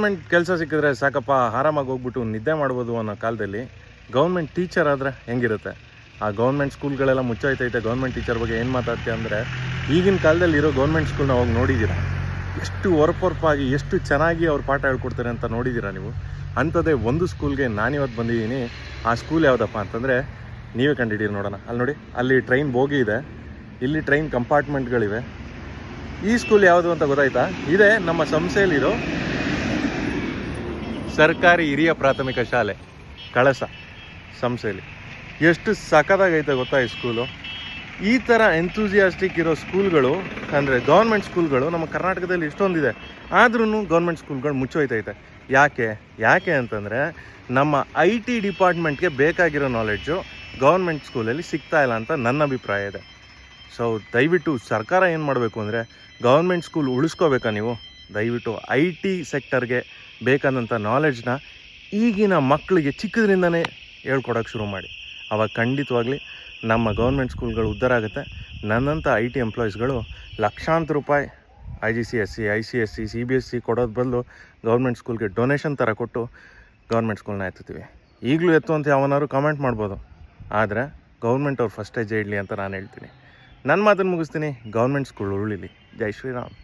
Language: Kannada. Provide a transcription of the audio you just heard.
ಗೌರ್ಮೆಂಟ್ ಕೆಲಸ ಸಿಕ್ಕಿದ್ರೆ ಸಾಕಪ್ಪ ಆರಾಮಾಗಿ ಹೋಗ್ಬಿಟ್ಟು ನಿದ್ದೆ ಮಾಡ್ಬೋದು ಅನ್ನೋ ಕಾಲದಲ್ಲಿ ಗೌರ್ಮೆಂಟ್ ಟೀಚರ್ ಆದರೆ ಹೆಂಗಿರುತ್ತೆ? ಆ ಗೌರ್ಮೆಂಟ್ ಸ್ಕೂಲ್ಗಳೆಲ್ಲ ಮುಚ್ಚೋಯ್ತೈತೆ. ಗೌರ್ಮೆಂಟ್ ಟೀಚರ್ ಬಗ್ಗೆ ಏನು ಮಾತಾಡ್ತೀವಿ ಅಂದರೆ, ಈಗಿನ ಕಾಲದಲ್ಲಿ ಇರೋ ಗೌರ್ಮೆಂಟ್ ಸ್ಕೂಲ್ನ ಹೋಗಿ ನೋಡಿದ್ದೀರಾ? ಎಷ್ಟು ಒರಪೊರಪಾಗಿ ಎಷ್ಟು ಚೆನ್ನಾಗಿ ಅವ್ರು ಪಾಠ ಹೇಳ್ಕೊಡ್ತಾರೆ ಅಂತ ನೋಡಿದ್ದೀರಾ ನೀವು? ಅಂಥದ್ದೇ ಒಂದು ಸ್ಕೂಲ್ಗೆ ನಾನಿವತ್ತು ಬಂದಿದ್ದೀನಿ. ಆ ಸ್ಕೂಲ್ ಯಾವುದಪ್ಪ ಅಂತಂದರೆ ನೀವೇ ಕಂಡಿದ್ದೀರಿ, ನೋಡೋಣ. ಅಲ್ಲಿ ನೋಡಿ, ಅಲ್ಲಿ ಟ್ರೈನ್ ಬೋಗಿ ಇದೆ, ಇಲ್ಲಿ ಟ್ರೈನ್ ಕಂಪಾರ್ಟ್ಮೆಂಟ್ಗಳಿವೆ. ಈ ಸ್ಕೂಲ್ ಯಾವುದು ಅಂತ ಗೊತ್ತಾಯ್ತಾ? ಇದೇ ನಮ್ಮ ಸಂಸ್ಥೆಯಲ್ಲಿರೋ ಸರ್ಕಾರಿ ಹಿರಿಯ ಪ್ರಾಥಮಿಕ ಶಾಲೆ ಕಳಸ ಸಂಸ್ಥೆಯಲ್ಲಿ. ಎಷ್ಟು ಸಖತ್ತಾಗೈತೆ ಗೊತ್ತಾ ಈ ಸ್ಕೂಲು. ಈ ಥರ ಎಂಥೂಸಿಯಾಸ್ಟಿಕ್ ಇರೋ ಸ್ಕೂಲ್ಗಳು ಅಂದರೆ ಗೌರ್ಮೆಂಟ್ ಸ್ಕೂಲ್ಗಳು ನಮ್ಮ ಕರ್ನಾಟಕದಲ್ಲಿ ಇಷ್ಟೊಂದಿದೆ. ಆದ್ರೂ ಗೌರ್ಮೆಂಟ್ ಸ್ಕೂಲ್ಗಳು ಮುಚ್ಚೋಯ್ತೈತೆ. ಯಾಕೆ ಅಂತಂದರೆ ನಮ್ಮ IT ಡಿಪಾರ್ಟ್ಮೆಂಟ್ಗೆ ಬೇಕಾಗಿರೋ ನಾಲೆಡ್ಜು ಗೌರ್ಮೆಂಟ್ ಸ್ಕೂಲಲ್ಲಿ ಸಿಗ್ತಾಯಿಲ್ಲ ಅಂತ ನನ್ನ ಅಭಿಪ್ರಾಯ ಇದೆ. ಸೊ ದಯವಿಟ್ಟು ಸರ್ಕಾರ ಏನು ಮಾಡಬೇಕು ಅಂದರೆ, ಗೌರ್ಮೆಂಟ್ ಸ್ಕೂಲ್ ಉಳಿಸ್ಕೋಬೇಕಾ ನೀವು? ದಯವಿಟ್ಟು IT ಸೆಕ್ಟರ್ಗೆ ಬೇಕಾದಂಥ ನಾಲೆಡ್ಜ್ನ ಈಗಿನ ಮಕ್ಕಳಿಗೆ ಚಿಕ್ಕದ್ರಿಂದನೇ ಹೇಳ್ಕೊಡೋಕ್ಕೆ ಶುರು ಮಾಡಿ. ಆವಾಗ ಖಂಡಿತವಾಗ್ಲಿ ನಮ್ಮ ಗೌರ್ಮೆಂಟ್ ಸ್ಕೂಲ್ಗಳು ಉದ್ಧಾರ ಆಗುತ್ತೆ. ನನ್ನಂಥ IT ಎಂಪ್ಲಾಯೀಸ್ಗಳು ಲಕ್ಷಾಂತರ ರೂಪಾಯಿ IGCSE, ICSE, CBSE ಕೊಡೋದು ಬದಲು ಗೌರ್ಮೆಂಟ್ ಸ್ಕೂಲ್ಗೆ ಡೊನೇಷನ್ ಥರ ಕೊಟ್ಟು ಗೌರ್ಮೆಂಟ್ ಸ್ಕೂಲ್ನ ಎತ್ತುತ್ತೀವಿ. ಈಗಲೂ ಎತ್ತು ಅಂತ ಯಾವನಾದ್ರು ಕಮೆಂಟ್ ಮಾಡ್ಬೋದು, ಆದರೆ ಗೌರ್ಮೆಂಟ್ ಅವ್ರು ಫಸ್ಟ್ ಹೆಜ್ಜೆ ಇಡಲಿ ಅಂತ ನಾನು ಹೇಳ್ತೀನಿ. ನನ್ನ ಮಾತನ್ನು ಮುಗಿಸ್ತೀನಿ. ಗೌರ್ಮೆಂಟ್ ಸ್ಕೂಲ್ ಉಳಿಲಿ. ಜೈ ಶ್ರೀರಾಮ್.